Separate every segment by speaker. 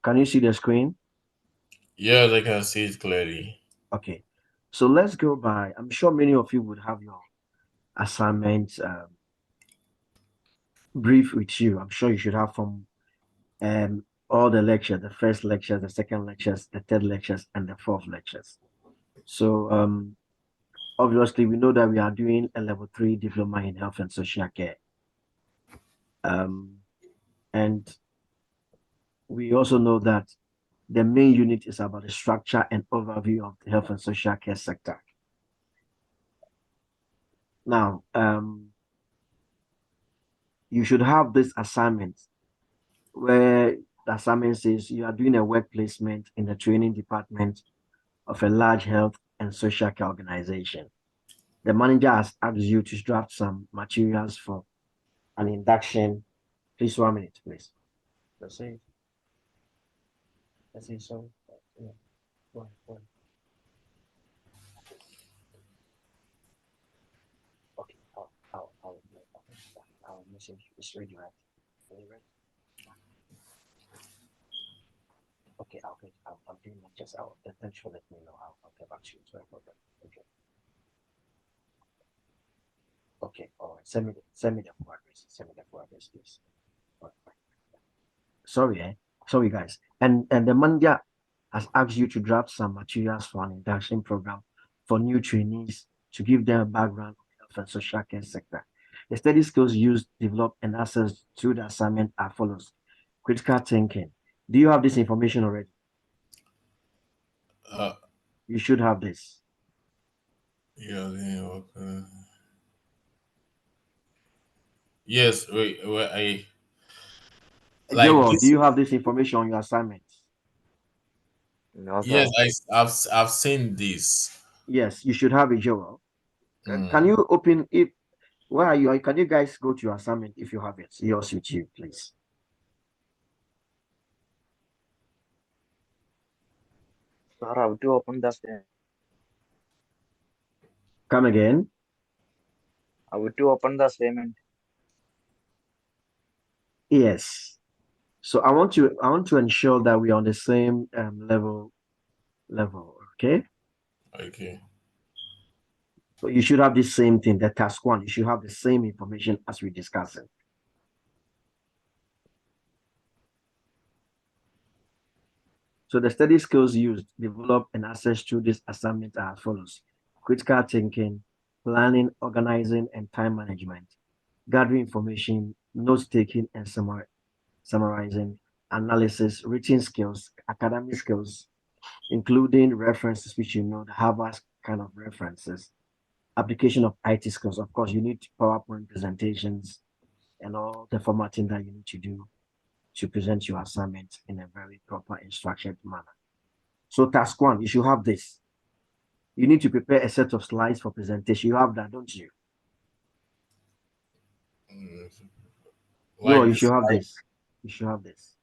Speaker 1: Can you see the screen?
Speaker 2: Yes, I can see it clearly.
Speaker 1: Okay. So let's go by. I'm sure many of you would have your assignments brief with you. I'm sure you should have from all the lectures, the first lectures, the second lectures, the third lectures, and the fourth lectures. So obviously we know that we are doing a level 3 diploma in health and social care. And we also know that the main unit is about the structure and overview of the health and social care sector. Now, you should have this assignment where the assignment says you are doing a work placement in the training department of a large health and social care organization. The manager has asked you to draft some materials for an induction. Please, 1 minute, please. Let's see. Let's see. So, yeah. One. Okay. I'll message you. It's ready, right? Are you ready? Okay. I'm doing that. Just thanks for letting me know. I'll get back to you. Sorry about that. Okay. Okay. All right. Send me the full address. Send me the full address, please. All right. Sorry, sorry, guys. And the manager has asked you to draft some materials for an induction program for new trainees to give them a background on health and social care sector. The study skills used, developed, and accessed through the assignment are follows: critical thinking. Do you have this information already?
Speaker 2: Uh,
Speaker 1: You should have this.
Speaker 2: yeah, okay. Yes, wait, I like
Speaker 1: Joel, do
Speaker 2: this.
Speaker 1: you have this information on your assignments?
Speaker 3: No,
Speaker 2: Yes,
Speaker 3: sir.
Speaker 2: I've seen this.
Speaker 1: Yes, you should have it, Joel. Can
Speaker 2: Mm.
Speaker 1: you open it? Where are you? Can you guys go to your assignment if you have it? Yours with you, please.
Speaker 3: Sir, how to open the same?
Speaker 1: Come again.
Speaker 3: How to open the payment?
Speaker 1: Yes. So I want to ensure that we're on the same level. Okay.
Speaker 2: Okay.
Speaker 1: So you should have the same thing, the task one. You should have the same information as we discussed. So the study skills used, developed, and assessed through this assignment are as follows: critical thinking, planning, organizing, and time management, gathering information, note taking, and summarizing, analysis, written skills, academic skills, including references, which you know, the Harvard kind of references, application of IT skills. Of course, you need PowerPoint presentations and all the formatting that you need to do to present your assignment in a very proper and structured manner. So task one, you should have this. You need to prepare a set of slides for presentation. You have that, don't you?
Speaker 2: Mm.
Speaker 1: Yo,
Speaker 2: Like
Speaker 1: you
Speaker 2: this,
Speaker 1: should have
Speaker 2: like
Speaker 1: this. You should have this.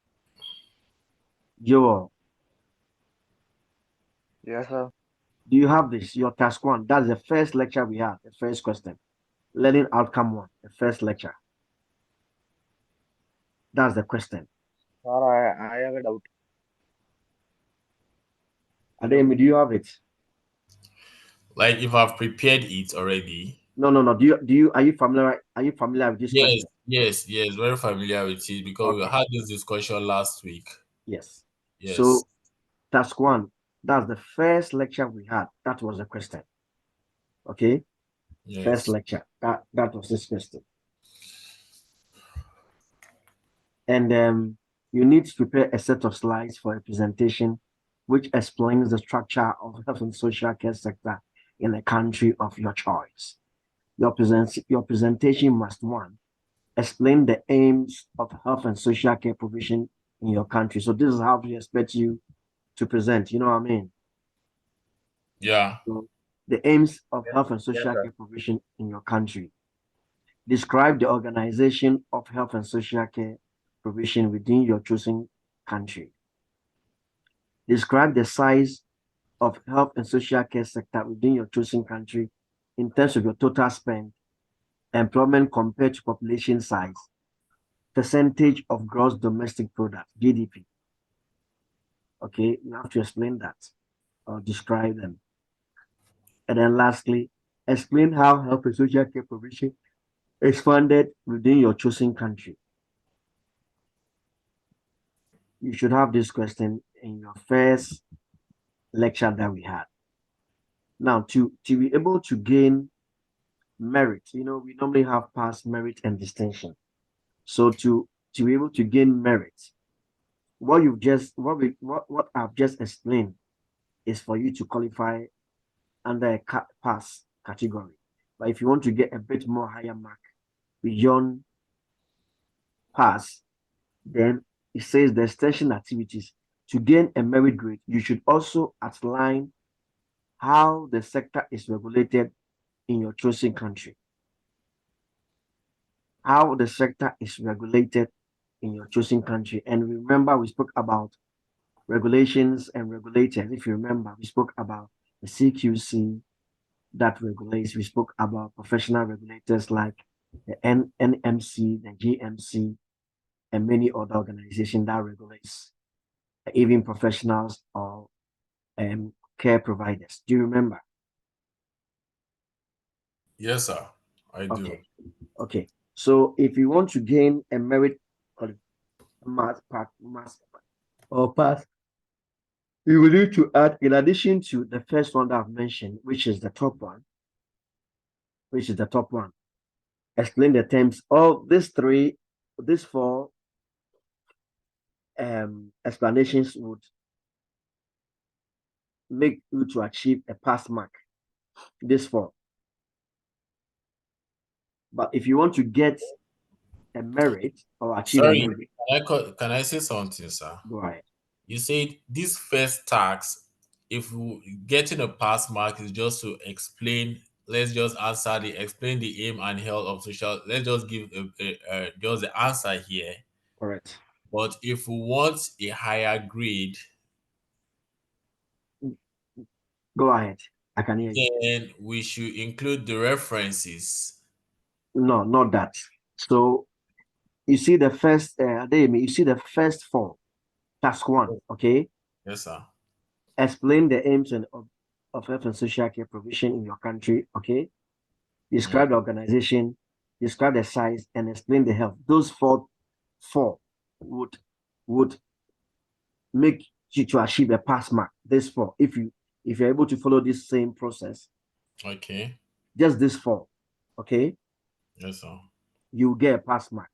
Speaker 1: Yo,
Speaker 3: Yes, sir.
Speaker 1: do you have this? Your task one. That's the first lecture we had, the first question. Learning outcome one, the first lecture. That's the question.
Speaker 3: Sir, I have a doubt.
Speaker 1: Ademi, do you have it?
Speaker 2: if I've prepared it already.
Speaker 1: No. Are you familiar with this
Speaker 2: Yes,
Speaker 1: question?
Speaker 2: yes, very familiar with it because we
Speaker 1: Okay.
Speaker 2: had this discussion last week.
Speaker 1: Yes.
Speaker 2: Yes,
Speaker 1: So task one, that's the first lecture we had. That was the question. Okay. First
Speaker 2: yes.
Speaker 1: lecture. That was this question. And you need to prepare a set of slides for a presentation which explains the structure of health and social care sector in a country of your choice. Your presentation must one explain the aims of health and social care provision in your country. So this is how we expect you to present. You know what I mean?
Speaker 2: Yeah.
Speaker 1: So the aims of health and
Speaker 3: Yes,
Speaker 1: social
Speaker 3: sir.
Speaker 1: care provision in your country. Describe the organization of health and social care provision within your chosen country. Describe the size of health and social care sector within your chosen country in terms of your total spend, employment compared to population size, percentage of gross domestic product, GDP. Okay, you have to explain that or describe them. And then lastly, explain how health and social care provision is funded within your chosen country. You should have this question in your first lecture that we had. Now, to be able to gain merit, we normally have pass, merit, and distinction. So to be able to gain merit, what I've just explained is for you to qualify under a pass category. But if you want to get a bit more higher mark beyond pass, then it says the extension activities. To gain a merit grade, you should also outline how the sector is regulated in your chosen country. How the sector is regulated in your chosen country. And remember, we spoke about regulations and regulators. If you remember, we spoke about the CQC that regulates. We spoke about professional regulators like the NMC, the GMC, and many other organizations that regulates even professionals or care providers. Do you remember?
Speaker 2: Yes, sir. I do.
Speaker 1: Okay. So if you want to gain a merit mass or pass, you will need to add, in addition to the first one that I've mentioned, which is the top one, explain the terms of these four explanations would make you to achieve a pass mark. This four. But if you want to get a merit or achieve a merit,
Speaker 2: can I say something, sir?
Speaker 1: go ahead.
Speaker 2: You said this first task, if getting a pass mark is just to explain, let's just explain the aim and health of social. Let's just give just the answer here.
Speaker 1: Correct.
Speaker 2: But if we want a higher grade,
Speaker 1: go ahead. I can hear you.
Speaker 2: Then we should include the references.
Speaker 1: No, not that. So you see the first, you see the first four, task one, okay?
Speaker 2: Yes, sir.
Speaker 1: Explain the aims of health and social care provision in your country, okay? Describe the organization, describe the size, and explain the health. Those four would make you to achieve a pass mark. This four, if you're able to follow this same process,
Speaker 2: Okay.
Speaker 1: just this four, okay?
Speaker 2: Yes, sir.
Speaker 1: You get a pass mark.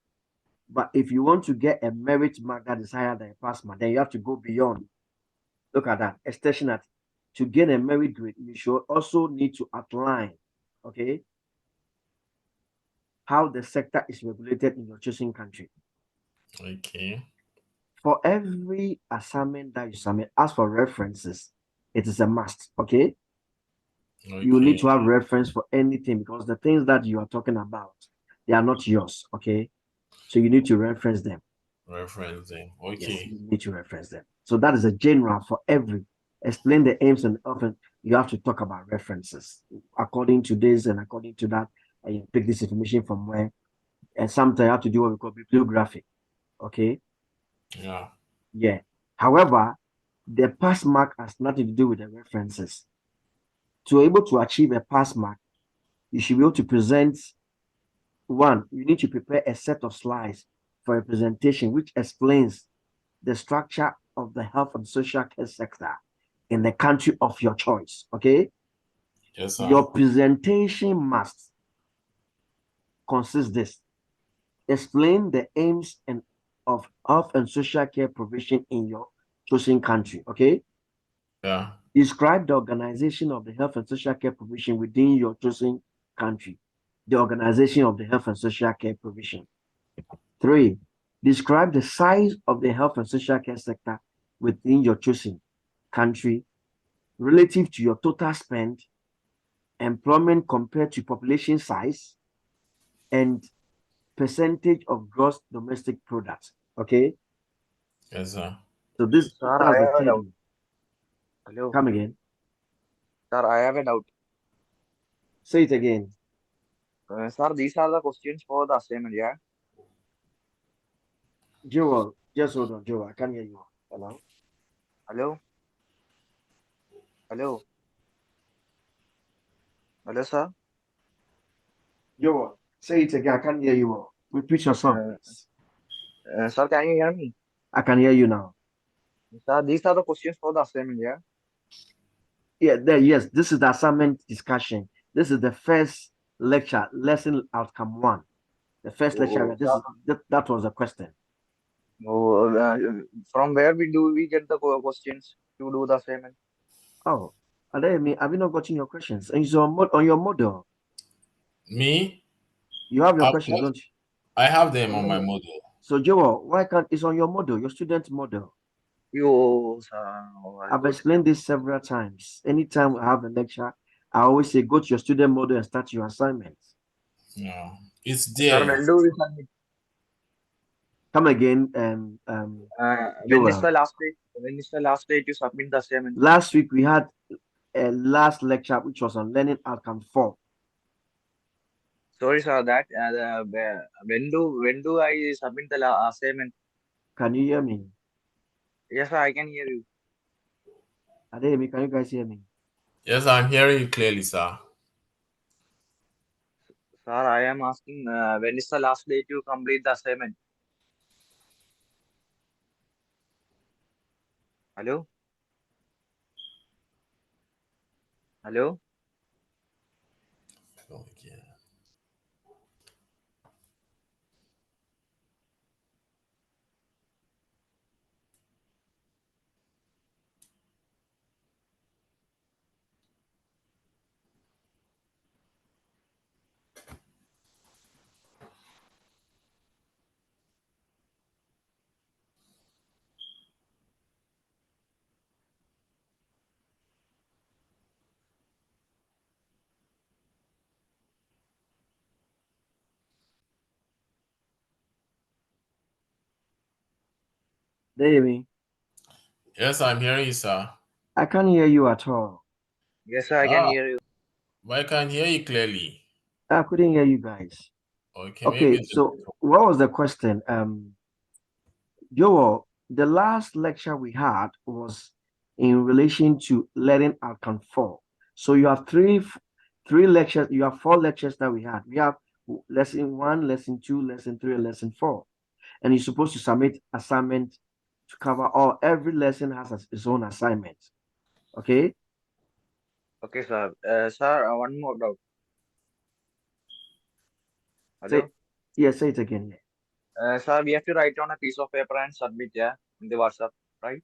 Speaker 1: But if you want to get a merit mark that is higher than a pass mark, then you have to go beyond. Look at that. Extension at to get a merit grade, you should also need to outline, okay, how the sector is regulated in your chosen country.
Speaker 2: Okay.
Speaker 1: For every assignment that you submit, as for references, it is a must, okay? You need to have reference for anything because the things that you are talking about, they are not yours, okay? So you need to reference them.
Speaker 2: Reference them. Okay.
Speaker 1: Yes, you need to reference them. So that is a general for every. Explain the aims and often you have to talk about references according to this and according to that. And you pick this information from where. And sometimes you have to do what we call bibliography. Okay.
Speaker 2: Yeah.
Speaker 1: Yeah. However, the pass mark has nothing to do with the references. To be able to achieve a pass mark, you should be able to present one. You need to prepare a set of slides for a presentation which explains the structure of the health and social care sector in the country of your choice. Okay.
Speaker 2: Yes, sir.
Speaker 1: Your presentation must consist this. Explain the aims of health and social care provision in your chosen country. Okay.
Speaker 2: Yeah.
Speaker 1: Describe the organization of the health and social care provision within your chosen country. The organization of the health and social care provision. 3. Describe the size of the health and social care sector within your chosen country relative to your total spend, employment compared to population size, and percentage of gross domestic product. Okay.
Speaker 2: Yes, sir.
Speaker 1: So this
Speaker 3: Sir,
Speaker 1: that's
Speaker 3: I
Speaker 1: the
Speaker 3: have a
Speaker 1: third
Speaker 3: doubt.
Speaker 1: one.
Speaker 3: Hello.
Speaker 1: Come again.
Speaker 3: Sir, I have a doubt.
Speaker 1: Say it again.
Speaker 3: Sir, these are the questions for the assignment, yeah?
Speaker 1: Joel, just hold on, Joel. I can't hear you. Hello.
Speaker 3: Hello? Hello? Hello, sir?
Speaker 1: Yo, say it again. I can't hear you. Repeat yourself,
Speaker 3: Uh,
Speaker 1: please.
Speaker 3: sir, can you hear me?
Speaker 1: I can hear you now.
Speaker 3: Sir, these are the questions for the assignment, yeah?
Speaker 1: Yeah, there, yes, this is the assignment discussion. This is the first lecture, lesson outcome one. The first lecture,
Speaker 3: Oh, sir.
Speaker 1: that was the question.
Speaker 3: Oh, from where we get the questions to do the assignment?
Speaker 1: Oh, have you not gotten your questions? And it's on your model.
Speaker 2: Me?
Speaker 1: You have your
Speaker 2: I've
Speaker 1: questions,
Speaker 2: got-
Speaker 1: don't you?
Speaker 2: I have them on my
Speaker 3: Oh,
Speaker 2: model.
Speaker 1: So Joel, why can't it's on your model, your student model?
Speaker 3: yo, sir. Oh, I
Speaker 1: I've
Speaker 3: got
Speaker 1: explained this several times. Anytime I have a lecture, I always say go to your student model and start your assignments.
Speaker 2: Yeah, it's
Speaker 3: Sir,
Speaker 2: there.
Speaker 3: when do we submit?
Speaker 1: Come again,
Speaker 3: When is
Speaker 1: Joel.
Speaker 3: the last date? When is the last date to submit the assignment?
Speaker 1: Last week we had a last lecture which was on learning outcome 4.
Speaker 3: Sorry, sir. That when do I submit the assignment?
Speaker 1: Can you hear me?
Speaker 3: Yes, sir. I can hear you,
Speaker 1: Adeyemi, can you guys hear me?
Speaker 2: Yes, I'm hearing you clearly, sir.
Speaker 3: sir. I am asking when is the last date to complete the assignment? Hello, hello.
Speaker 2: Oh, yeah.
Speaker 1: Adeyemi,
Speaker 2: Yes, I'm hearing you, sir.
Speaker 1: I can't hear you at all.
Speaker 3: Yes, sir. I can
Speaker 2: Ah,
Speaker 3: hear you.
Speaker 2: but I can hear you clearly.
Speaker 1: I couldn't hear you guys.
Speaker 2: Okay, maybe
Speaker 1: Okay, so what was the question? Joel, the last lecture we had was in relation to learning outcome 4. So you have three lectures, you have 4 lectures that we had. We have lesson 1, lesson 2, lesson 3, and lesson 4. And you're supposed to submit assignment to cover all. Every lesson has its own assignment. Okay?
Speaker 3: Okay, sir. Sir, one more doubt.
Speaker 1: Say,
Speaker 3: Hello.
Speaker 1: yeah, say it again. Yeah.
Speaker 3: Sir, we have to write on a piece of paper and submit, yeah, in the WhatsApp, right?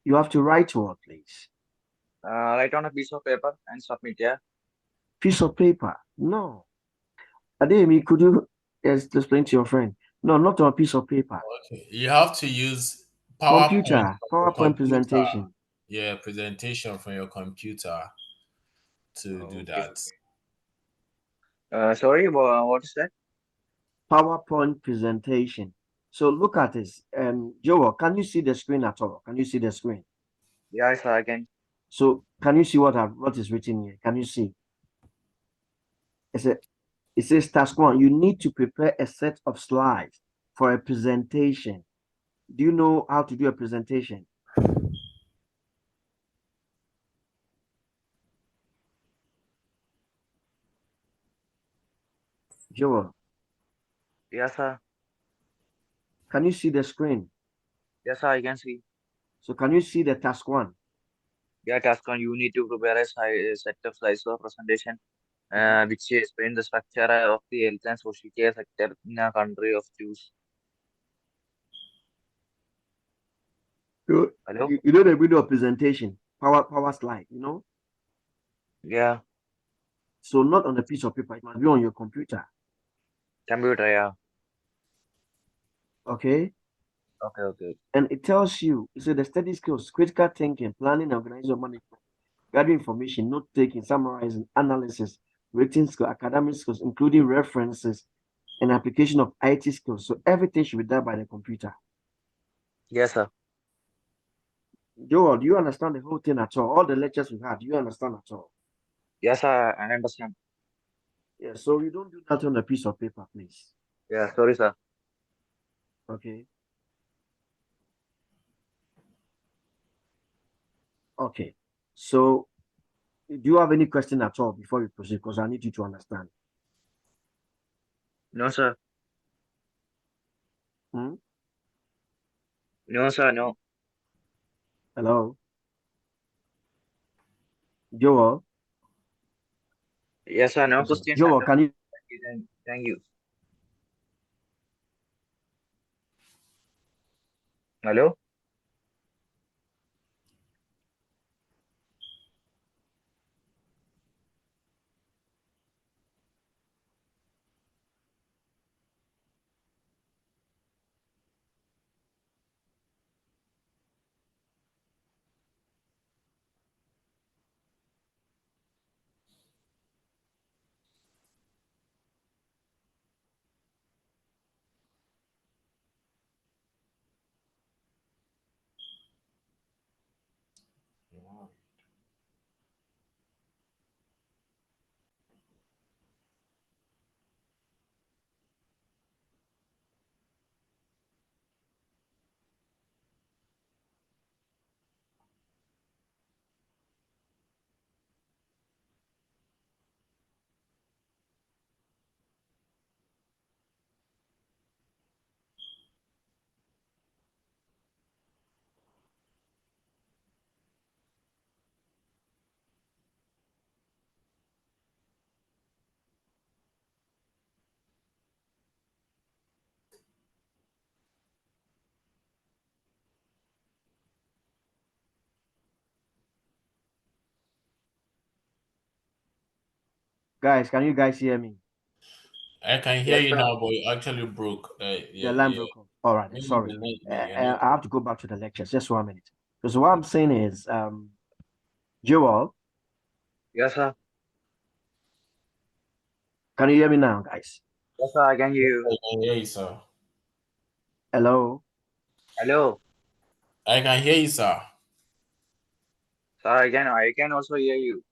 Speaker 1: You have to write what, please?
Speaker 3: Write on a piece of paper and submit, yeah.
Speaker 1: Piece of paper. No. Adeyemi, could you explain to your friend? No, not on a piece of paper.
Speaker 2: okay. You have to use PowerPoint
Speaker 1: Computer,
Speaker 2: from your
Speaker 1: PowerPoint
Speaker 2: computer.
Speaker 1: presentation.
Speaker 2: Yeah, presentation from your computer to do
Speaker 3: Okay,
Speaker 2: that.
Speaker 3: okay. Sorry, what is that?
Speaker 1: PowerPoint presentation. So look at this. Joel, can you see the screen at all? Can you see the screen?
Speaker 3: Yeah, sir, I can.
Speaker 1: So can you see what is written here? Can you see? It says task 1. You need to prepare a set of slides for a presentation. Do you know how to do a presentation? Joel,
Speaker 3: Yes, sir.
Speaker 1: can you see the screen?
Speaker 3: Yes, sir, I can see.
Speaker 1: So can you see the task 1?
Speaker 3: Yeah, task on you need to prepare a set of slides for presentation,
Speaker 1: Okay.
Speaker 3: which explain the structure of the health and social care sector in a country of choose.
Speaker 1: So
Speaker 3: Hello?
Speaker 1: you know the video presentation, power slide, you know?
Speaker 3: Yeah,
Speaker 1: So not on a piece of paper, it must be on your computer.
Speaker 3: computer, yeah.
Speaker 1: Okay.
Speaker 3: Okay, okay.
Speaker 1: And it tells you, the study skills, critical thinking, planning, organization, management, gathering information, note taking, summarizing, analysis, writing skills, academic skills, including references and application of IT skills. So everything should be done by the computer.
Speaker 3: Yes, sir.
Speaker 1: Joel, do you understand the whole thing at all? All the lectures we had, do you understand at all?
Speaker 3: Yes, sir, I understand.
Speaker 1: Yeah, so you don't do that on a piece of paper, please.
Speaker 3: Yeah, sorry, sir.
Speaker 1: Okay. Okay. So do you have any question at all before we proceed? Because I need you to understand.
Speaker 3: No, sir.
Speaker 1: Hmm?
Speaker 3: No, sir. No.
Speaker 1: Hello? Joel?
Speaker 3: Yes, sir. No questions at
Speaker 1: Joel,
Speaker 3: all.
Speaker 1: can you?
Speaker 3: Thank you. Hello?
Speaker 1: Guys, can you guys hear me?
Speaker 2: I can hear
Speaker 3: Yes,
Speaker 2: you
Speaker 3: sir.
Speaker 2: now, but you actually broke.
Speaker 1: The line broke off. All right,
Speaker 2: Maybe
Speaker 1: sorry.
Speaker 2: your net.
Speaker 1: I have to go back to the lectures. Just 1 minute. Because what I'm saying is, Joel,
Speaker 3: Yes, sir.
Speaker 1: can you hear me now, guys?
Speaker 3: Yes, sir. I can hear you.
Speaker 2: I can hear you, sir.
Speaker 1: Hello?
Speaker 3: Hello.
Speaker 2: I can hear you, sir.
Speaker 3: Sir, I can also hear you.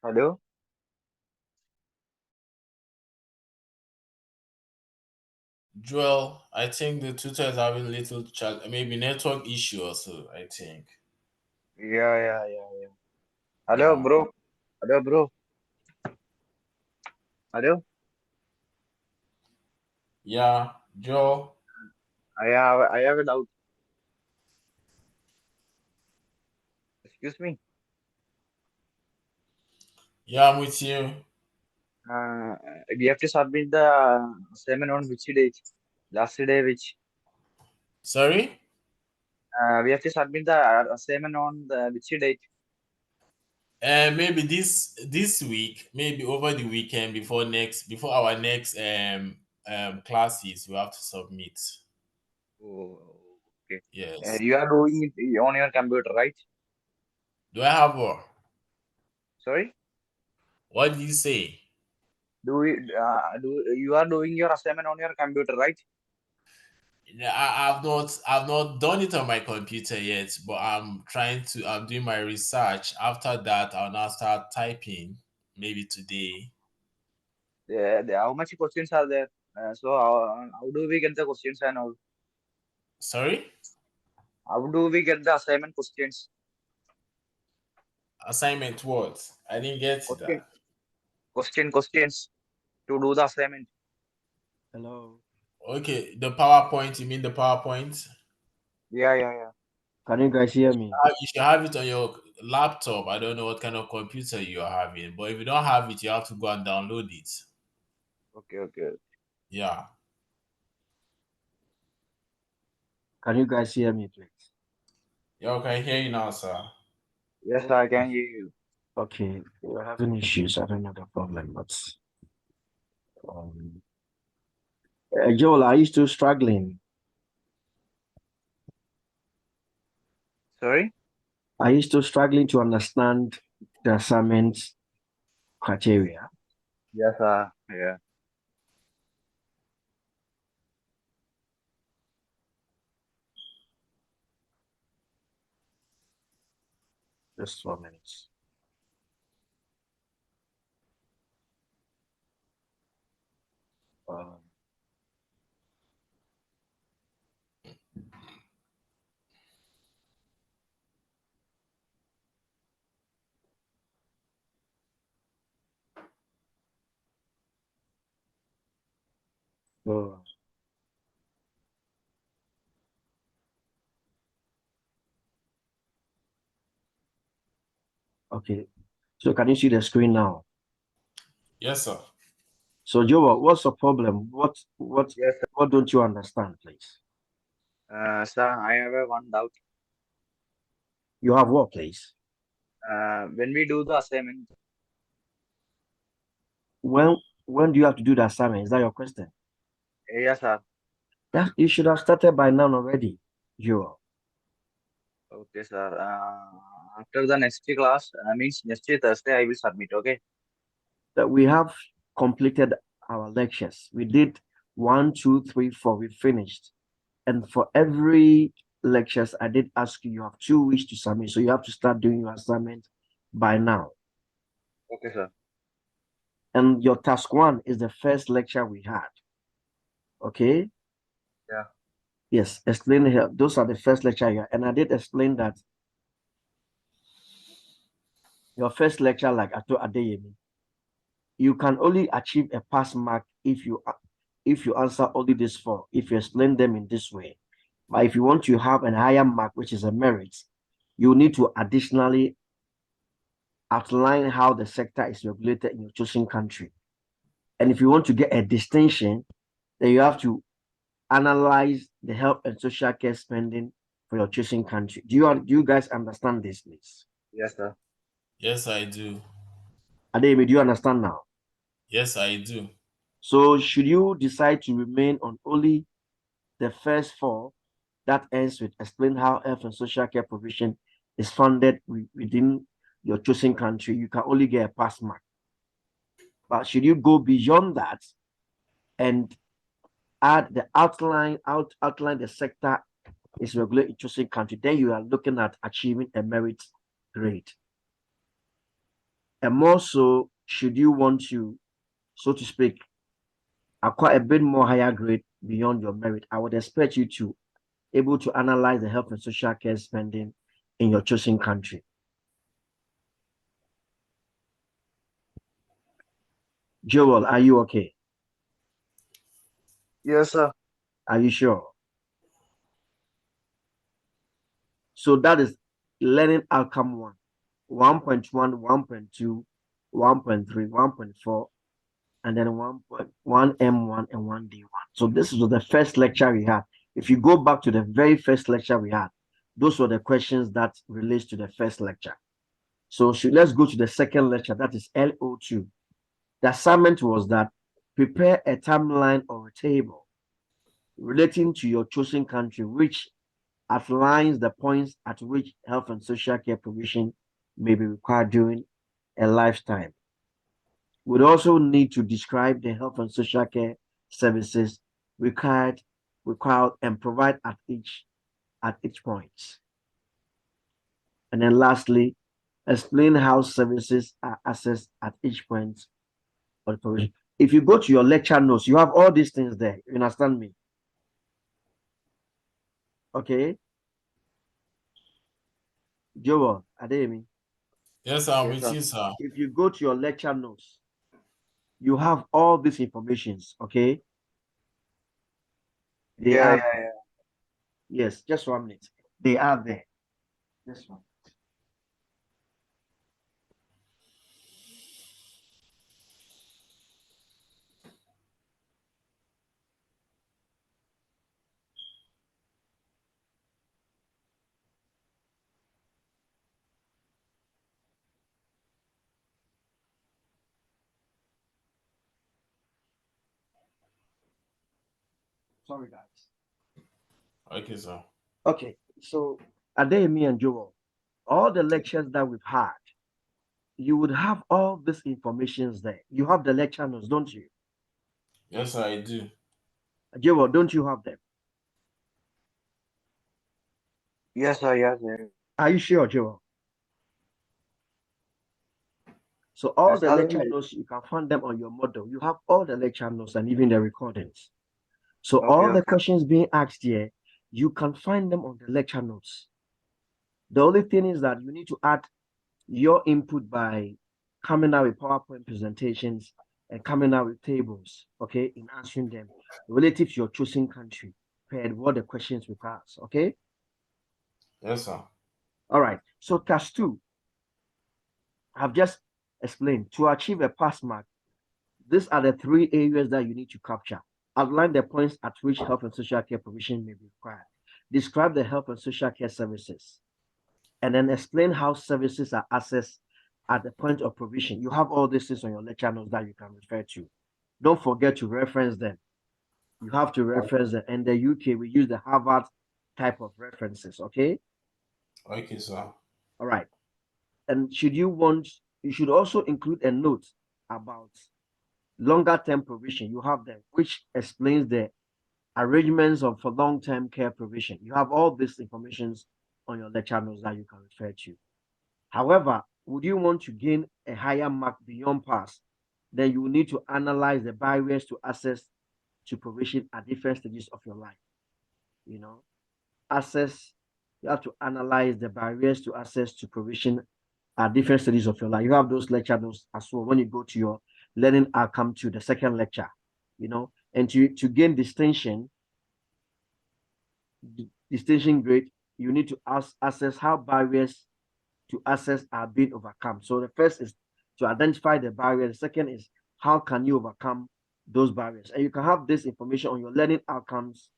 Speaker 3: Hello?
Speaker 2: Joel, I think the tutor is having little maybe network issue also, I think.
Speaker 3: Yeah. Hello,
Speaker 2: Yeah.
Speaker 3: bro. Hello, bro. Hello?
Speaker 2: Yeah, Joel.
Speaker 3: I have a doubt. Excuse me.
Speaker 2: Yeah, I'm with you.
Speaker 3: Uh, we have to submit the assignment on which date? Last day, which?
Speaker 2: Sorry?
Speaker 3: We have to submit the assignment on the which date?
Speaker 2: Maybe this week, maybe over the weekend before our next classes, we have to submit.
Speaker 3: Oh, okay.
Speaker 2: Yes.
Speaker 3: You are doing it on your computer, right?
Speaker 2: Do I have one?
Speaker 3: Sorry?
Speaker 2: What did you say?
Speaker 3: Do you are doing your assignment on your computer, right?
Speaker 2: Yeah, I've not done it on my computer yet, but I'm doing my research. After that, I'll now start typing, maybe today.
Speaker 3: How much questions are there? So how do we get the questions and all?
Speaker 2: Sorry?
Speaker 3: How do we get the assignment questions?
Speaker 2: Assignment what? I didn't get
Speaker 3: Question,
Speaker 2: that.
Speaker 3: questions to do the assignment.
Speaker 1: Hello.
Speaker 2: Okay, the PowerPoint, you mean the PowerPoint?
Speaker 3: Yeah.
Speaker 1: Can you guys hear me?
Speaker 2: You should have it on your laptop. I don't know what kind of computer you are having, but if you don't have it, you have to go and download it.
Speaker 3: Okay.
Speaker 2: Yeah.
Speaker 1: Can you guys hear me, please?
Speaker 2: Yeah, okay, I hear you now, sir.
Speaker 3: Yes, I can hear you.
Speaker 1: Okay, we're having issues. I don't know the problem, but um, Joel, are you still struggling?
Speaker 3: Sorry?
Speaker 1: Are you still struggling to understand the assignment criteria?
Speaker 3: Yes, yeah.
Speaker 1: Just 4 minutes. Um, so, okay. So can you see the screen now?
Speaker 2: Yes, sir.
Speaker 1: So Joel, what's the problem? What
Speaker 3: Yes, sir.
Speaker 1: what don't you understand, please?
Speaker 3: Sir, I have a one doubt.
Speaker 1: You have what, please?
Speaker 3: When we do the assignment,
Speaker 1: When do you have to do the assignment? Is that your question?
Speaker 3: yes, sir.
Speaker 1: That you should have started by now already, Joel.
Speaker 3: Okay, sir. After the next class, means next Thursday, I will submit. Okay.
Speaker 1: That we have completed our lectures. We did 1, 2, 3, 4. We finished. And for every lectures, I did ask you, you have 2 weeks to submit. So you have to start doing your assignment by now.
Speaker 3: Okay, sir.
Speaker 1: And your task 1 is the first lecture we had. Okay?
Speaker 3: Yeah.
Speaker 1: Yes, explain here. Those are the first lecture here. And I did explain that your first lecture, like I told Adeyemi, you can only achieve a pass mark if you answer only these 4, if you explain them in this way. But if you want to have a higher mark, which is a merit, you need to additionally outline how the sector is regulated in your chosen country. And if you want to get a distinction, then you have to analyze the health and social care spending for your chosen country. Do you guys understand this, please?
Speaker 3: Yes, sir.
Speaker 2: Yes, I do.
Speaker 1: Adeyemi, do you understand now?
Speaker 2: Yes, I do.
Speaker 1: So should you decide to remain on only the first 4, that ends with explain how health and social care provision is funded within your chosen country, you can only get a pass mark. But should you go beyond that and add the outline the sector is regulated in chosen country, then you are looking at achieving a merit grade. And more so, should you want to, so to speak, acquire a bit more higher grade beyond your merit, I would expect you to able to analyze the health and social care spending in your chosen country. Joel, are you okay?
Speaker 3: Yes, sir.
Speaker 1: Are you sure? So that is learning outcome 1, 1.1, 1.2, 1.3, 1.4, and then 1.1 M1 and 1 D1. So this was the first lecture we had. If you go back to the very first lecture we had, those were the questions that relates to the first lecture. So let's go to the second lecture, that is LO2. The assignment was that prepare a timeline or a table relating to your chosen country, which outlines the points at which health and social care provision may be required during a lifetime. We'd also need to describe the health and social care services required and provide at each point. And then lastly, explain how services are assessed at each point of the provision. If you go to your lecture notes, you have all these things there. You understand me? Okay. Joel, Adeyemi.
Speaker 2: Yes, I'm
Speaker 3: Yes,
Speaker 2: with
Speaker 3: sir.
Speaker 2: you, sir.
Speaker 1: If you go to your lecture notes, you have all these informations, okay? They
Speaker 3: Yeah,
Speaker 1: are
Speaker 3: yeah, yeah.
Speaker 1: yes, just 1 minute. They are there. This one. Sorry, guys.
Speaker 2: Okay, sir.
Speaker 1: Okay, so Adeyemi and Joel, all the lectures that we've had, you would have all these informations there. You have the lecture notes, don't you?
Speaker 2: Yes, sir, I do.
Speaker 1: Joel, don't you have them?
Speaker 3: Yes, sir. Yes, sir.
Speaker 1: Are you sure, Joel? So all the
Speaker 3: Sir,
Speaker 1: lecture notes, you can find them on your model. You have all the lecture notes and even the recordings. So
Speaker 3: okay,
Speaker 1: all the
Speaker 3: okay.
Speaker 1: questions being asked here, you can find them on the lecture notes. The only thing is that you need to add your input by coming out with PowerPoint presentations and coming out with tables, okay, in answering them relative to your chosen country, per what the questions requires, okay?
Speaker 2: Yes, sir.
Speaker 1: All right, so task 2, I've just Explain. To achieve a pass mark, these are the 3 areas that you need to capture. Outline the points at which health and social care provision may be required. Describe the health and social care services. And then explain how services are accessed at the point of provision. You have all these things on your lecture notes that you can refer to. Don't forget to reference them. You have to reference them. In the UK, we use the Harvard type of references, okay?
Speaker 2: Okay, sir.
Speaker 1: All right. And you should also include a note about longer term provision. You have them, which explains the arrangements for long-term care provision. You have all these informations on your lecture notes that you can refer to. However, would you want to gain a higher mark beyond pass, then you will need to analyze the barriers to access to provision at different stages of your life. You know, you have to analyze the barriers to access to provision at different stages of your life. You have those lecture notes as well when you go to your learning outcome to the second lecture, and to gain distinction grade, you need to assess how barriers to access are being overcome. So the first is to identify the barrier. The second is how can you overcome those barriers? And you can have this information on your learning outcomes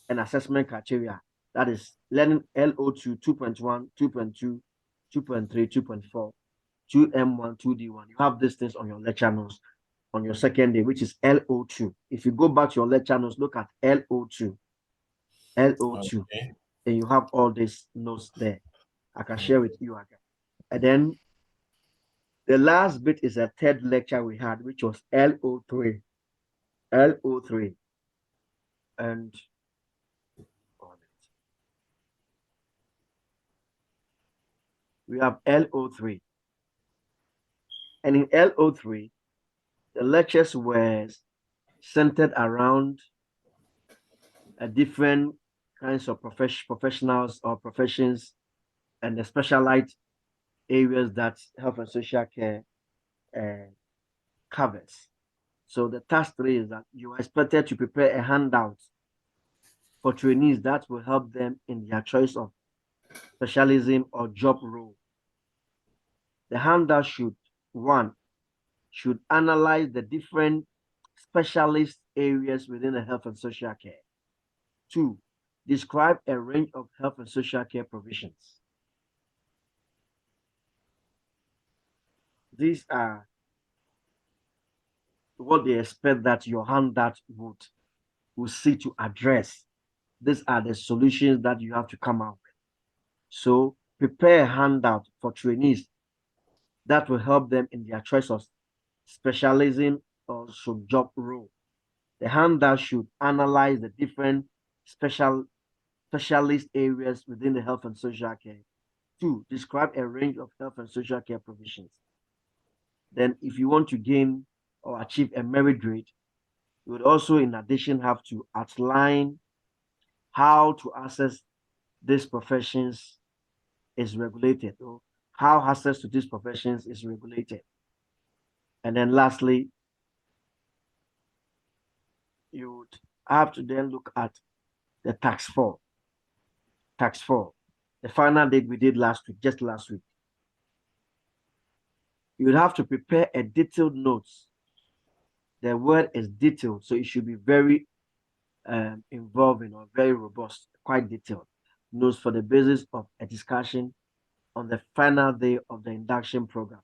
Speaker 1: and assessment criteria. That is learning LO2, 2.1, 2.2, 2.3, 2.4, 2M1, 2D1. You have these things on your lecture notes on your second day, which is LO2. If you go back to your lecture notes, look at LO2. LO2.
Speaker 2: Okay.
Speaker 1: And you have all these notes there. I can share with you again. And then the last bit is a third lecture we had, which was LO3. LO3. And we have LO3. And in LO3, the lectures were centered around different kinds of professionals or professions and the specialized areas that health and social care covers. So the task 3 is that you are expected to prepare a handout for trainees that will help them in their choice of specialism or job role. The handout should analyze the different specialist areas within the health and social care. 2, describe a range of health and social care provisions. These are what they expect that your handout will seek to address. These are the solutions that you have to come out with. So prepare a handout for trainees that will help them in their choice of specialism or job role. The handout should analyze the different specialist areas within the health and social care. 2, describe a range of health and social care provisions. Then if you want to gain or achieve a merit grade, you would also in addition have to outline how to access these professions is regulated, or how access to these professions is regulated. And then lastly, you would have to then look at the tax 4. Tax 4, the final date we did just last week. You would have to prepare a detailed notes. The word is detailed, so it should be very involving or very robust, quite detailed. Notes for the basis of a discussion on the final day of the induction program.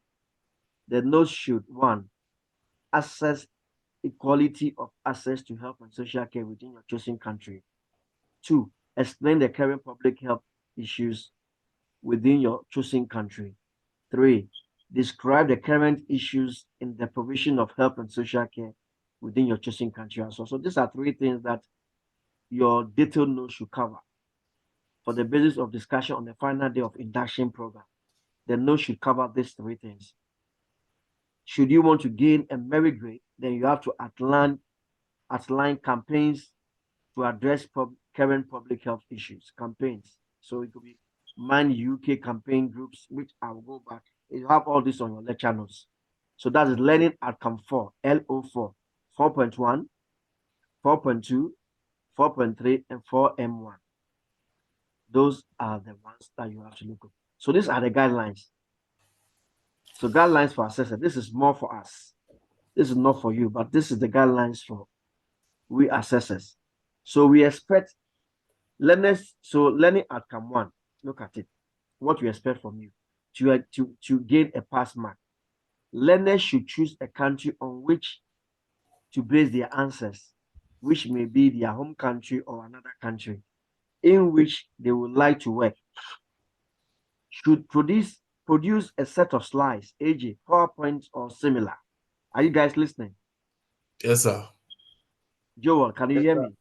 Speaker 1: The notes should 1, assess equality of access to health and social care within your chosen country. 2, explain the current public health issues within your chosen country. 3, describe the current issues in the provision of health and social care within your chosen country as well. So these are 3 things that your detailed notes should cover. For the basis of discussion on the final day of induction program, the notes should cover these 3 things. Should you want to gain a merit grade, then you have to outline campaigns to address current public health issues, campaigns. So it could be Mind UK campaign groups, which I will go back. You have all this on your lecture notes. So that is learning outcome 4, LO4, 4.1, 4.2, 4.3, and 4M1. Those are the ones that you have to look at. So these are the guidelines. So guidelines for assessor. This is more for us. This is not for you, but this is the guidelines for we assessors. So we expect learners. So learning outcome 1. Look at it. What we expect from you to gain a pass mark. Learners should choose a country on which to base their answers, which may be their home country or another country in which they would like to work. Should produce a set of slides, AJ, PowerPoint or similar. Are you guys listening?
Speaker 2: Yes, sir.
Speaker 1: Joel, can you
Speaker 3: Yes,
Speaker 1: hear
Speaker 3: sir.
Speaker 1: me?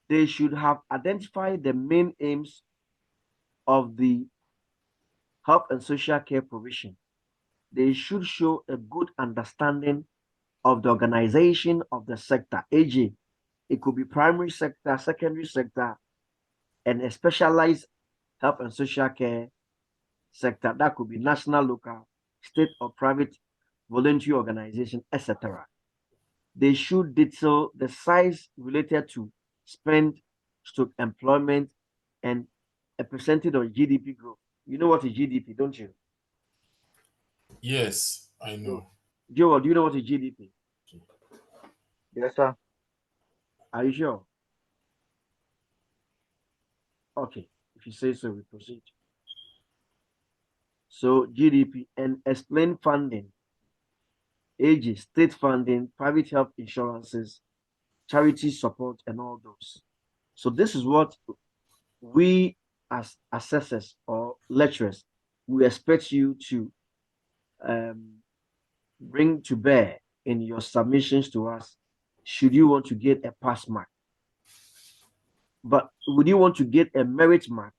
Speaker 1: They should have identified the main aims of the health and social care provision. They should show a good understanding of the organization of the sector. AJ, it could be primary sector, secondary sector, and a specialized health and social care sector. That could be national, local, state, or private voluntary organization, etc. They should detail the size related to spend, stock employment, and a percentage of GDP growth. You know what is GDP, don't you?
Speaker 2: Yes, I know.
Speaker 1: Joel, do you know what is GDP?
Speaker 3: Yes, sir.
Speaker 1: Are you sure? Okay, if you say so, we proceed. So GDP and explain funding, ages, state funding, private health insurances, charity support, and all those. So this is what we as assessors or lecturers, we expect you to bring to bear in your submissions to us should you want to get a pass mark. But would you want to get a merit mark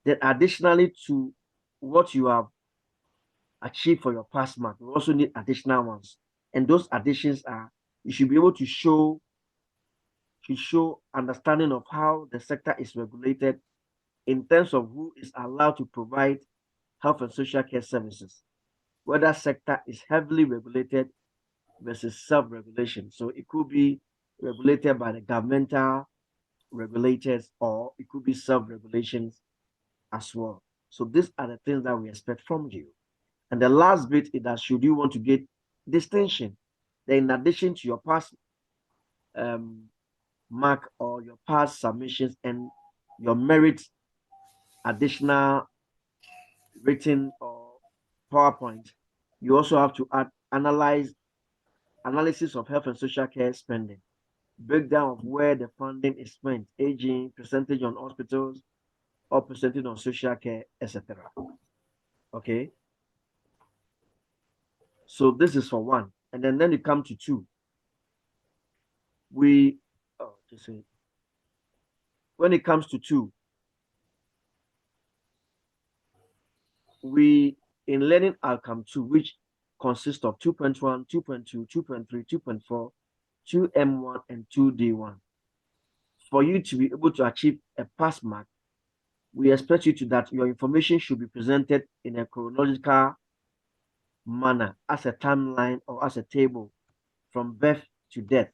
Speaker 1: that additionally to what you have achieved for your pass mark, we also need additional ones. And those additions are you should be able to show understanding of how the sector is regulated in terms of who is allowed to provide health and social care services, whether sector is heavily regulated versus self-regulation. So it could be regulated by the governmental regulators or it could be self-regulations as well. So these are the things that we expect from you. And the last bit is that should you want to get distinction, then in addition to your past mark or your past submissions and your merit additional written or PowerPoint, you also have to add analysis of health and social care spending, breakdown of where the funding is spent, aging, percentage on hospitals, or percentage on social care, etc. Okay. So this is for 1. And then you come to 2. When it comes to 2, we in learning outcome 2, which consists of 2.1, 2.2, 2.3, 2.4, 2M1, and 2D1. For you to be able to achieve a pass mark, we expect you to that your information should be presented in a chronological manner as a timeline or as a table from birth to death.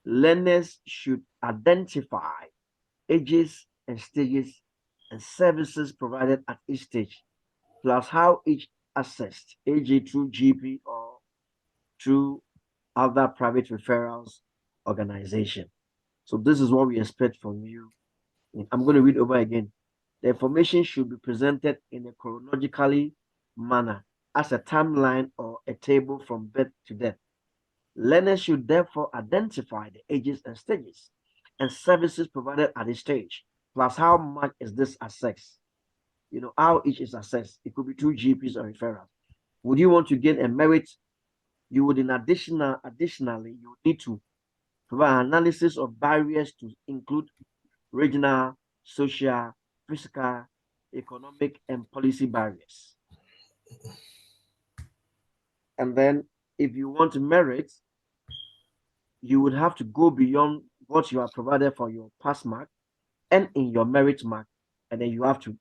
Speaker 1: Learners should identify ages and stages and services provided at each stage, plus how each assessed, AG through GP or through other private referrals organization. So this is what we expect from you. I'm going to read over again. The information should be presented in a chronologically manner as a timeline or a table from birth to death. Learners should therefore identify the ages and stages and services provided at each stage, plus how much is this assessed. You know, how each is assessed. It could be through GPs or referrals. Would you want to gain a merit? You would additionally, you would need to provide analysis of barriers to include regional, social, physical, economic, and policy barriers. And then if you want merit, you would have to go beyond what you are provided for your pass mark and in your merit mark. And then you have to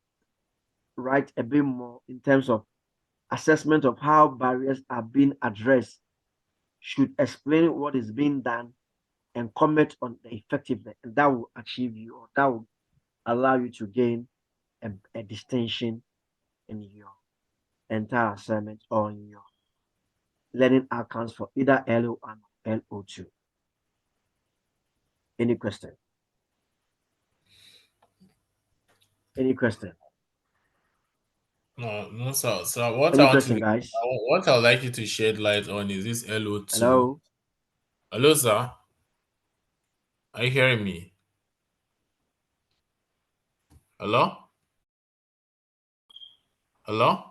Speaker 1: write a bit more in terms of assessment of how barriers are being addressed, should explain what is being done and comment on the effectiveness. And that will achieve you, or that will allow you to gain a distinction in your entire assignment on your learning outcomes for either LO1 or LO2. Any question? Any question?
Speaker 2: No, sir. So what
Speaker 1: Any
Speaker 2: I want
Speaker 1: question,
Speaker 2: to,
Speaker 1: guys?
Speaker 2: what I would like you to shed light on is this LO2.
Speaker 1: Hello?
Speaker 2: Hello, sir. Are you hearing me? Hello? Hello?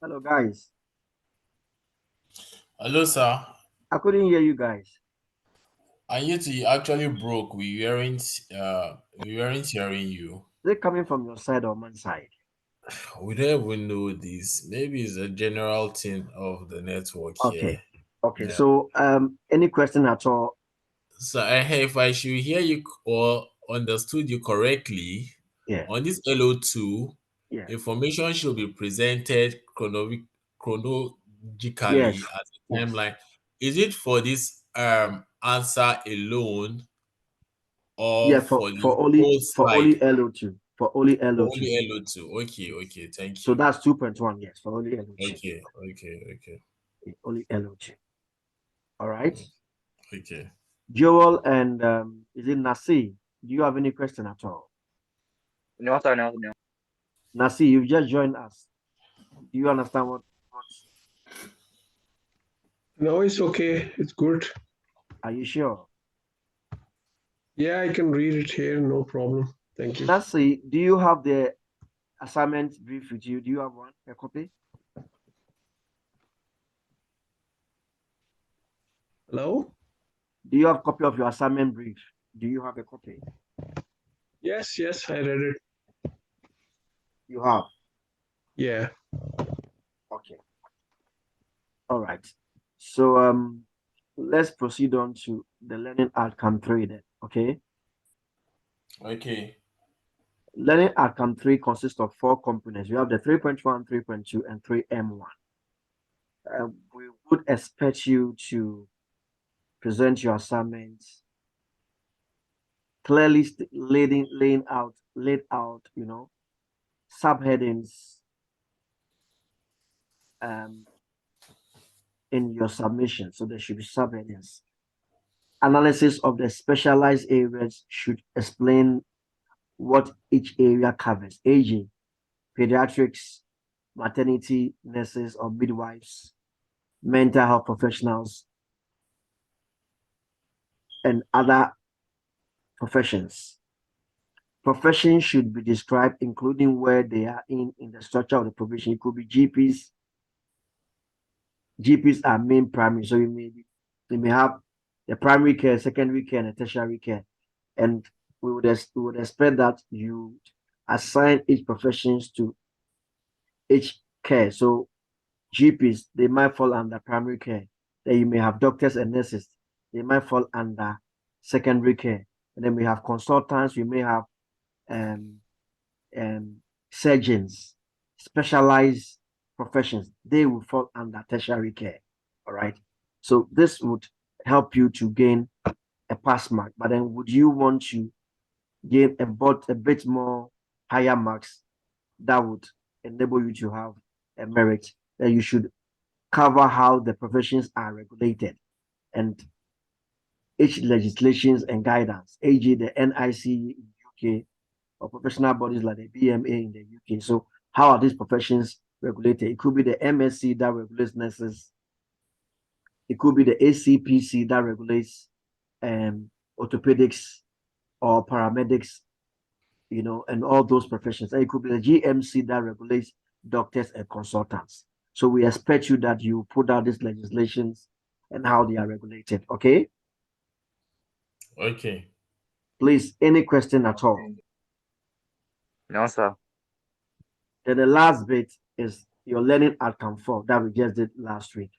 Speaker 1: Hello, guys.
Speaker 2: Hello, sir.
Speaker 1: I couldn't hear you guys.
Speaker 2: And you actually broke. We weren't hearing you.
Speaker 1: Is it coming from your side or my side?
Speaker 2: We don't even know this. Maybe it's a general thing of the network here.
Speaker 1: Okay.
Speaker 2: Yeah.
Speaker 1: So any question at all?
Speaker 2: So if I should hear you or understood you correctly,
Speaker 1: Yeah.
Speaker 2: on this LO2,
Speaker 1: Yeah.
Speaker 2: information should be presented chronologically
Speaker 1: Yes.
Speaker 2: as a
Speaker 1: Yes.
Speaker 2: timeline. Is it for this answer alone or
Speaker 1: Yeah,
Speaker 2: for the
Speaker 1: for only
Speaker 2: whole
Speaker 1: for
Speaker 2: slide?
Speaker 1: only LO2. For only
Speaker 2: For
Speaker 1: LO2.
Speaker 2: only LO2. Okay, thank
Speaker 1: So
Speaker 2: you.
Speaker 1: that's 2.1, yes, for only LO2.
Speaker 2: Okay.
Speaker 1: Only LO2. All right.
Speaker 2: Okay.
Speaker 1: Joel and is it Nasi? Do you have any question at all?
Speaker 3: No, sir, no.
Speaker 1: Nasi, you've just joined us. Do you understand what's
Speaker 4: No, it's okay. It's good.
Speaker 1: are you sure?
Speaker 4: Yeah, I can read it here. No problem. Thank you.
Speaker 1: Nasi, do you have the assignment brief with you? Do you have one, a copy?
Speaker 4: Hello?
Speaker 1: Do you have a copy of your assignment brief? Do you have a copy?
Speaker 4: Yes, I read it.
Speaker 1: You have.
Speaker 4: Yeah.
Speaker 1: Okay. All right. So let's proceed on to the learning outcome 3 then. Okay.
Speaker 2: Okay.
Speaker 1: Learning outcome 3 consists of 4 components. We have the 3.1, 3.2, and 3M1. We would expect you to present your assignments clearly laid out, subheadings in your submission. So there should be subheadings. Analysis of the specialized areas should explain what each area covers: aging, pediatrics, maternity nurses or midwives, mental health professionals, and other professions. Professions should be described, including where they are in the structure of the profession. It could be GPs. GPs are main primary, so you may have the primary care, secondary care, and the tertiary care. And we would expect that you assign each professions to each care. So GPs, they might fall under primary care. Then you may have doctors and nurses, they might fall under secondary care. And then we have consultants, we may have surgeons, specialized professions, they will fall under tertiary care. All right. So this would help you to gain a pass mark. But then would you want to gain a bit more higher marks that would enable you to have a merit? Then you should cover how the professions are regulated and each legislations and guidance, e.g. the NICE in the UK or professional bodies like the BMA in the UK. So how are these professions regulated? It could be the MSc that regulates nurses. It could be the ACPC that regulates orthopedics or paramedics, and all those professions. And it could be the GMC that regulates doctors and consultants. So we expect you that you put out these legislations and how they are regulated. Okay.
Speaker 2: Okay.
Speaker 1: Please, any question at all?
Speaker 3: No, sir.
Speaker 1: Then the last bit is your learning outcome 4 that we just did last week.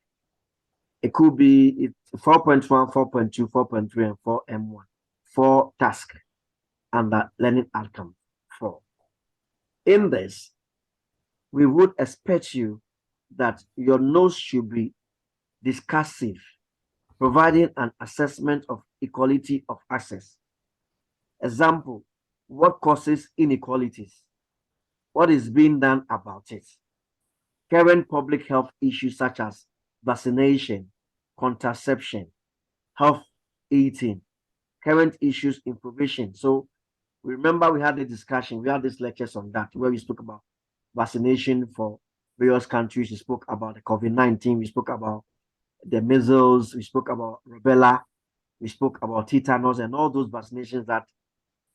Speaker 1: It could be 4.1, 4.2, 4.3, and 4M1. 4 tasks under learning outcome 4. In this, we would expect you that your notes should be discursive, providing an assessment of equality of access. Example, what causes inequalities? What is being done about it? Current public health issues such as vaccination, contraception, health eating, current issues in provision. So remember we had the discussion, we had these lectures on that where we spoke about vaccination for various countries. We spoke about the COVID-19, we spoke about the measles, we spoke about rubella, we spoke about tetanus and all those vaccinations that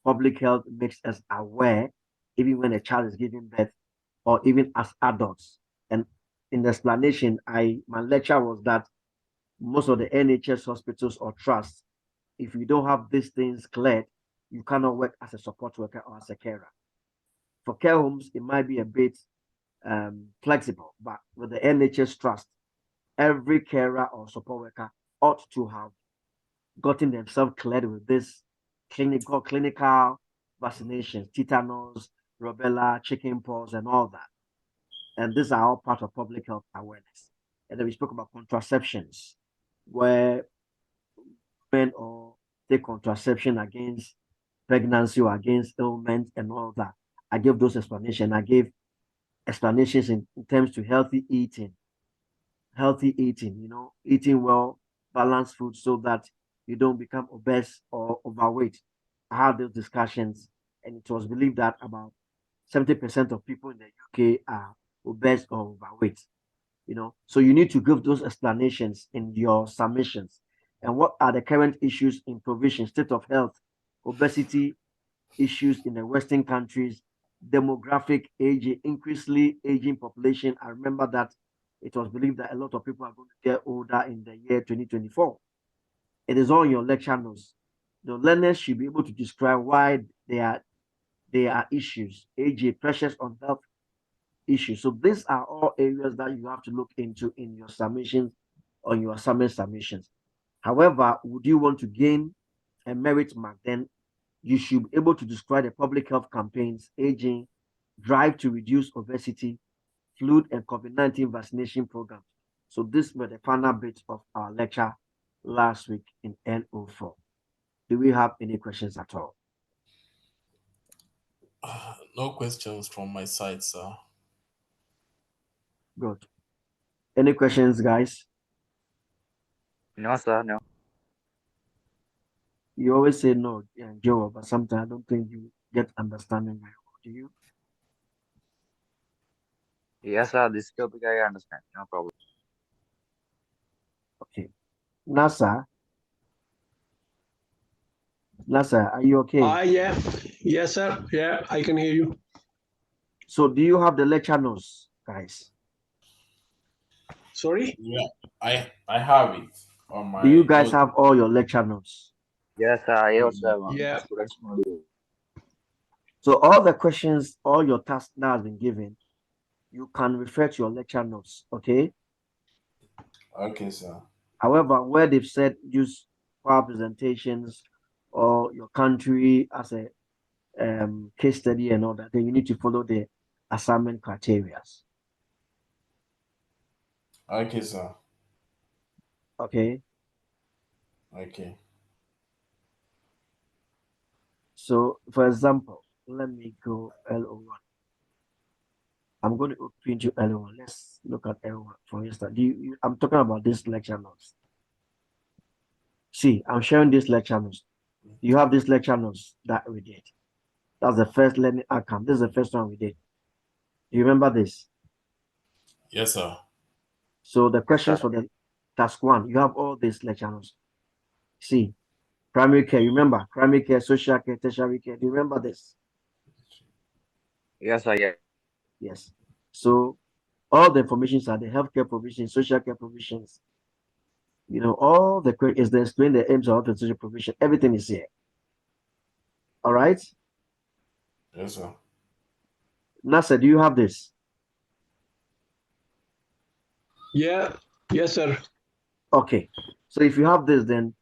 Speaker 1: public health makes us aware, even when a child is giving birth or even as adults. And in the explanation, my lecture was that most of the NHS hospitals or trusts, if you don't have these things cleared, you cannot work as a support worker or as a carer. For care homes, it might be a bit flexible, but with the NHS trust, every carer or support worker ought to have gotten themselves cleared with this clinical vaccinations, tetanus, rubella, chickenpox, and all that. And these are all part of public health awareness. And then we spoke about contraceptions, where women or take contraception against pregnancy or against ailment and all that. I gave those explanations. I gave explanations in terms to healthy eating, eating well, balanced food so that you don't become obese or overweight. I had those discussions, and it was believed that about 70% of people in the UK are obese or overweight. So you need to give those explanations in your submissions. And what are the current issues in provision, state of health, obesity issues in the Western countries, demographic aging, increasingly aging population. I remember that it was believed that a lot of people are going to get older in the year 2024. It is all in your lecture notes. The learners should be able to describe why there are issues, aging, pressures on health issues. So these are all areas that you have to look into in your submissions or your assignment submissions. However, would you want to gain a merit mark, then you should be able to describe the public health campaigns, aging, drive to reduce obesity, flu and COVID-19 vaccination programs. So these were the final bits of our lecture last week in L04. Do we have any questions at all?
Speaker 2: No questions from my side, sir.
Speaker 1: Good. Any questions, guys?
Speaker 3: No, sir. No.
Speaker 1: You always say no, Joe, but sometimes I don't think you get understanding very well. Do you?
Speaker 3: Yes, sir. This topic I understand. No problem.
Speaker 1: Okay. NASA, are you okay?
Speaker 4: Yeah. Yes, sir. Yeah, I can hear you.
Speaker 1: So do you have the lecture notes, guys?
Speaker 4: Sorry?
Speaker 2: Yeah, I have it on my
Speaker 1: Do you guys
Speaker 2: note.
Speaker 1: have all your lecture notes?
Speaker 3: Yes, sir. I also have
Speaker 4: Yeah.
Speaker 3: students module.
Speaker 1: So all the questions, all your tasks that has been given, you can refer to your lecture notes, okay?
Speaker 2: Okay, sir.
Speaker 1: However, where they've said use power presentations or your country as a case study and all that, then you need to follow the assignment criteria.
Speaker 2: Okay, sir.
Speaker 1: Okay.
Speaker 2: Okay.
Speaker 1: So, for example, let me go L01. I'm going to open to L01. Let's look at L1 for instance. I'm talking about this lecture notes. See, I'm sharing this lecture notes. You have this lecture notes that we did. That's the first learning outcome. This is the first one we did. Do you remember this?
Speaker 2: Yes, sir.
Speaker 1: So the questions
Speaker 3: sir.
Speaker 1: for the task 1, you have all these lecture notes. See, primary care, you remember? Primary care, social care, tertiary care. Do you remember this?
Speaker 3: Yes, sir. Yeah.
Speaker 1: Yes. So All the informations are the healthcare provisions, social care provisions. You know, all the is they explain the aims of health and social provision. Everything is here. All right.
Speaker 2: Yes, sir.
Speaker 1: Nasser, do you have this?
Speaker 4: Yeah. Yes, sir.
Speaker 1: Okay. So if you have this, then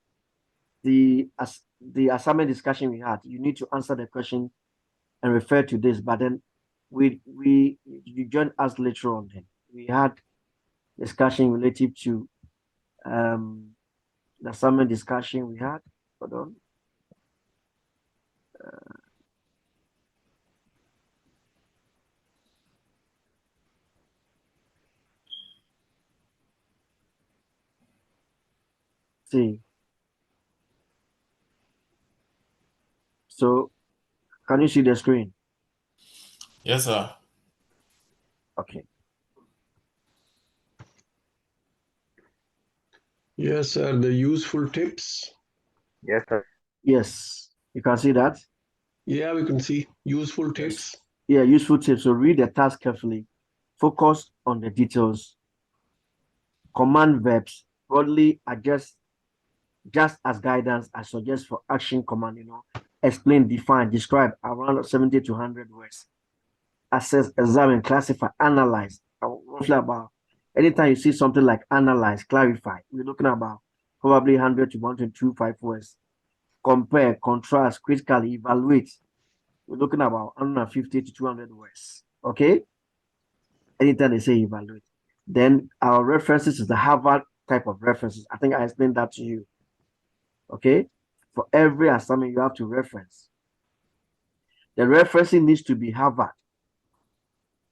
Speaker 1: the assignment discussion we had, you need to answer the question and refer to this. But then you joined us later on. Then we had discussion relative to the assignment discussion we had. Hold on. See. So can you see the screen?
Speaker 2: Yes, sir.
Speaker 1: Okay.
Speaker 4: Yes, sir. The useful tips.
Speaker 3: Yes, sir.
Speaker 1: Yes, you can see that.
Speaker 4: Yeah, we can see useful
Speaker 1: Yes.
Speaker 4: tips.
Speaker 1: Yeah, useful tips. So read the task carefully. Focus on the details. Command verbs broadly adjust just as guidance. I suggest for action command. You know, explain, define, describe around 70 to 100 words. Assess, examine, classify, analyze. Roughly about anytime you see something like analyze, clarify, we're looking about probably 100 to 125 words. Compare, contrast, critically evaluate. We're looking about 150 to 200 words. Okay. Anytime they say evaluate. Then our references is the Harvard type of references. I think I explained that to you. Okay. For every assignment, you have to reference. The referencing needs to be Harvard,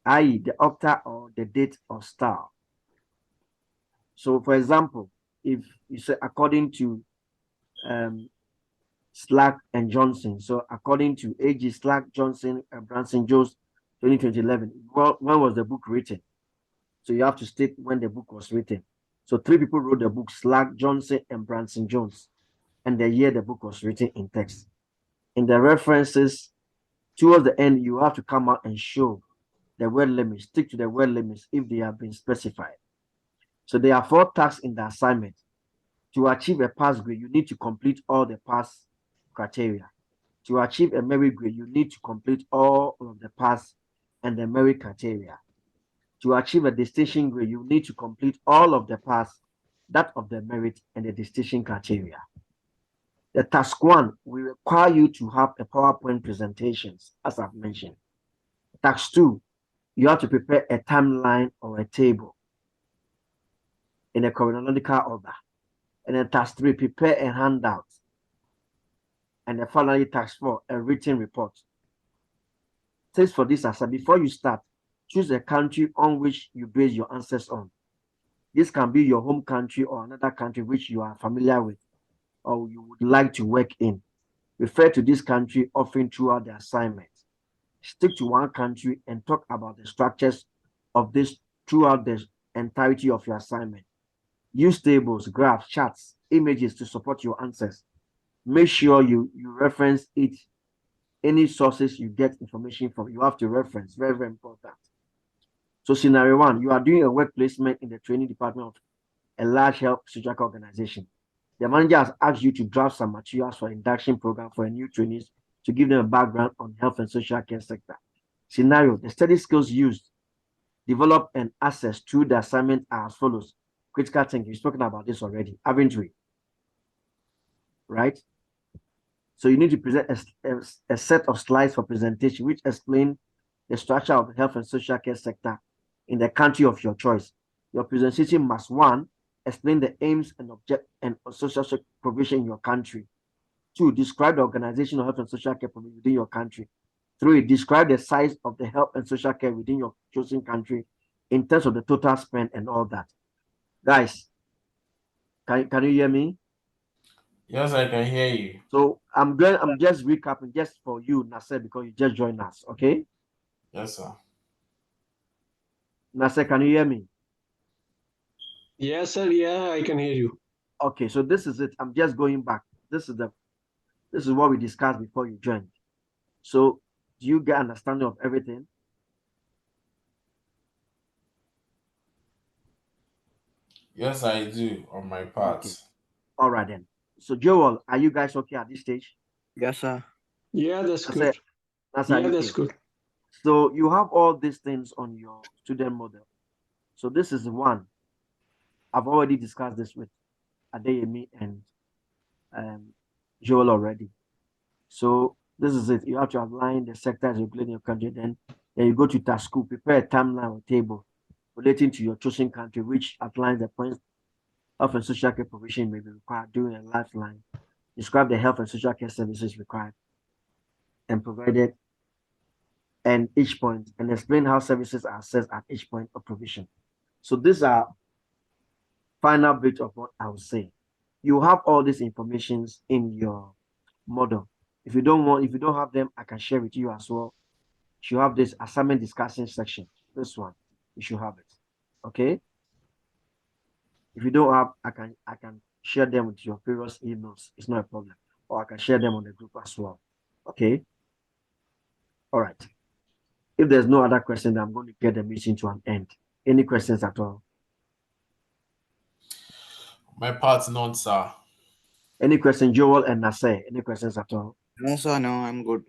Speaker 1: i.e., the author or the date or style. So, for example, if you say according to Slack and Johnson, so according to AG Slack, Johnson, and Branson Jones, 2011, when was the book written? So you have to state when the book was written. So 3 people wrote the book, Slack, Johnson, and Branson Jones, and the year the book was written in text. In the references, towards the end, you have to come out and show the word limits, stick to the word limits if they have been specified. So there are 4 tasks in the assignment. To achieve a pass grade, you need to complete all the pass criteria. To achieve a merit grade, you need to complete all of the pass and the merit criteria. To achieve a distinction grade, you need to complete all of the pass, that of the merit, and the distinction criteria. The task 1 will require you to have a PowerPoint presentations, as I've mentioned. Task 2, you have to prepare a timeline or a table in a chronological order. And then task 3, prepare a handout. And then finally, task 4, a written report. Tips for this assignment: before you start, choose a country on which you base your answers on. This can be your home country or another country which you are familiar with or you would like to work in. Refer to this country often throughout the assignment. Stick to one country and talk about the structures of this throughout the entirety of your assignment. Use tables, graphs, charts, images to support your answers. Make sure you reference it. Any sources you get information from, you have to reference. Very, very important. So scenario 1, you are doing a work placement in the training department of a large health social care organization. The manager has asked you to draft some materials for induction program for a new trainees to give them a background on health and social care sector. Scenario: the study skills used, develop and access through the assignment are as follows. Critical thinking, we've spoken about this already, haven't we? Right? So you need to present a set of slides for presentation which explain the structure of the health and social care sector in the country of your choice. Your presentation must 1, explain the aims and object and social provision in your country. 2, describe the organization of health and social care provision within your country. 3, describe the size of the health and social care within your chosen country in terms of the total spend and all that. Guys, can you hear me?
Speaker 2: Yes, I can hear you.
Speaker 1: So I'm just recapping just for you, Nasser, because you just joined us. Okay.
Speaker 2: Yes, sir.
Speaker 1: Nasser, can you hear me?
Speaker 4: Yes, sir. Yeah, I can hear you.
Speaker 1: Okay, so this is it. I'm just going back. This is what we discussed before you joined. So do you get understanding of everything?
Speaker 2: Yes, I do on my part.
Speaker 1: Okay. All right then. So Joel, are you guys okay at this stage?
Speaker 3: Yes, sir.
Speaker 4: Yeah, that's
Speaker 1: I
Speaker 4: good.
Speaker 1: said, that's
Speaker 4: Yeah,
Speaker 1: okay.
Speaker 4: that's good.
Speaker 1: So you have all these things on your student model. So this is one. I've already discussed this with Adeyemi and Joel already. So this is it. You have to outline the sectors regulating your country. Then you go to task school, prepare a timeline or table relating to your chosen country, which outlines the points health and social care provision may be required during a lifeline. Describe the health and social care services required and provided and each point, and explain how services are assessed at each point of provision. So these are final bit of what I would say. You have all these informations in your model. If you don't have them, I can share with you as well. You should have this assignment discussion section. This one, you should have it. Okay. If you don't have, I can share them with your previous emails. It's not a problem. Or I can share them on the group as well. Okay. All right. If there's no other question, I'm going to get the meeting to an end. Any questions at all?
Speaker 2: My part, none, sir.
Speaker 1: Any question, Joel and Nasser? Any questions at all?
Speaker 3: No, sir. No, I'm good.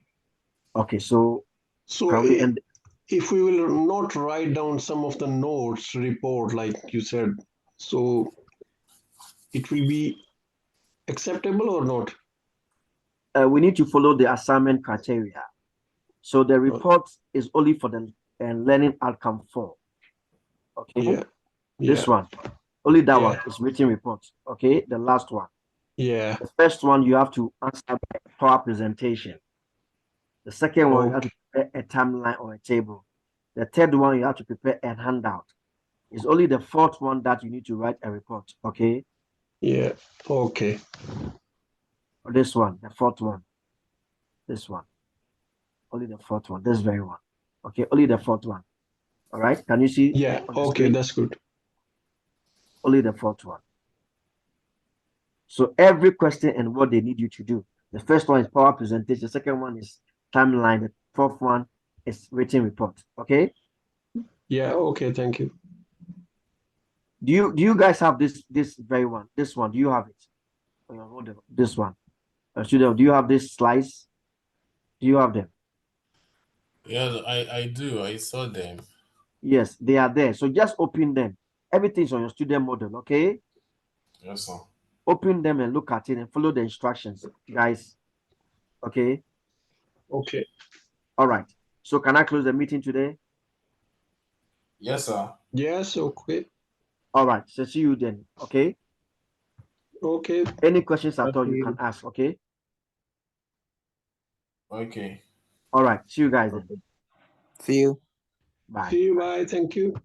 Speaker 1: Okay, so
Speaker 4: So
Speaker 1: can we end?
Speaker 4: if we will not write down some of the notes report, like you said, so it will be acceptable or not?
Speaker 1: We need to follow the assignment criteria. So the report is only for the learning outcome 4. Okay.
Speaker 4: Yeah.
Speaker 1: This one, only that
Speaker 4: Yeah.
Speaker 1: one is written report. Okay. The last one.
Speaker 4: Yeah.
Speaker 1: The first one you have to answer by power presentation. The second one you have to prepare a timeline or a table. The third one you have to prepare a handout. It's only the fourth one that you need to write a report. Okay.
Speaker 4: Yeah. Okay.
Speaker 1: Or this one, the fourth one. This one. Only the fourth one. This very one. Okay. Only the fourth one. All right. Can you see?
Speaker 4: Yeah. Okay. That's good.
Speaker 1: Only the fourth one. So every question and what they need you to do. The first one is power presentation. The second one is timeline. The fourth one is written report. Okay.
Speaker 4: Yeah. Okay. Thank you.
Speaker 1: Do you guys have this very one? This one. Do you have it? Hold on. This one. Student, do you have this slides? Do you have them?
Speaker 2: Yes, I do. I saw them.
Speaker 1: Yes, they are there. So just open them. Everything's on your student model. Okay.
Speaker 2: Yes, sir.
Speaker 1: Open them and look at it and follow the instructions, guys. Okay.
Speaker 4: Okay.
Speaker 1: All right. So can I close the meeting today?
Speaker 2: Yes, sir.
Speaker 4: Yes. Okay.
Speaker 1: All right. So see you then. Okay.
Speaker 4: Okay.
Speaker 1: Any questions at all you can ask. Okay.
Speaker 2: Okay.
Speaker 1: All right. See you guys then.
Speaker 3: See you.
Speaker 1: Bye.
Speaker 4: See you. Bye. Thank you.